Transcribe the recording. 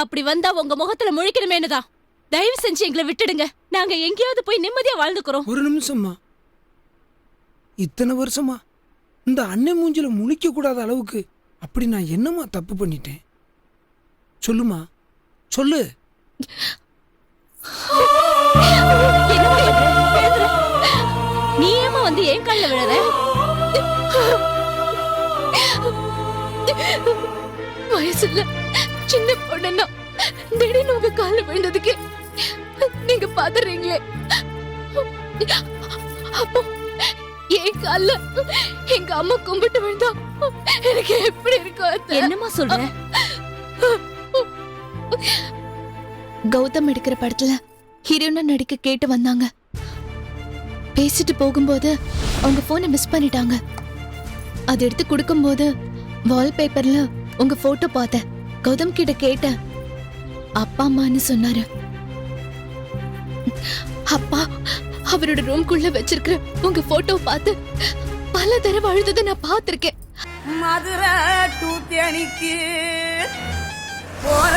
அப்படி வந்தா உங்க முகத்துல முழிக்கணுமேனுதான். தயவு செஞ்சு எங்களை விட்டுடுங்க. நாங்க எங்கேயாவது போய் நிம்மதியா வாழ்ந்துக்கிறோம். ஒரு நிமிஷம்மா, இத்தனை வருஷமா இந்த அண்ணன் மூஞ்சில முழிக்க கூடாத அளவுக்கு அப்படி நான் என்னமா தப்பு பண்ணிட்டேன்? சொல்லுமா, சொல்லு. என்னம்மா இது? எழுந்துரு. நீ ஏமா வந்து என் கால்ல விழற? வயசுல சின்ன பொண்ணுன்னா திடீர்னு உங்க கால விழுந்ததுக்கு நீங்க பாத்துறீங்களே, அப்போ என் கால்ல எங்க அம்மா கும்பிட்டு விழுந்தா எனக்கு எப்படி இருக்கும்? என்னம்மா சொல்ற? கௌதம் எடுக்கிற படத்துல ஹீரோனா நடிக்க கேட்டு வந்தாங்க. பேசிட்டு போகும்போது அவங்க போனை மிஸ் பண்ணிட்டாங்க. அது எடுத்து கொடுக்கும்போது வால்பேப்பர்ல உங்க போட்டோ பார்த்தேன். கௌதம் கிட்ட கேட்டேன், அப்பா அம்மான்னு சொன்னாரு. அப்பா அவரோட ரூம்குள்ள வச்சிருக்கிற உங்க போட்டோ பார்த்து பல தடவை அழுததை நான் பார்த்திருக்கேன். மதுரை டூ தேனிக்கு போற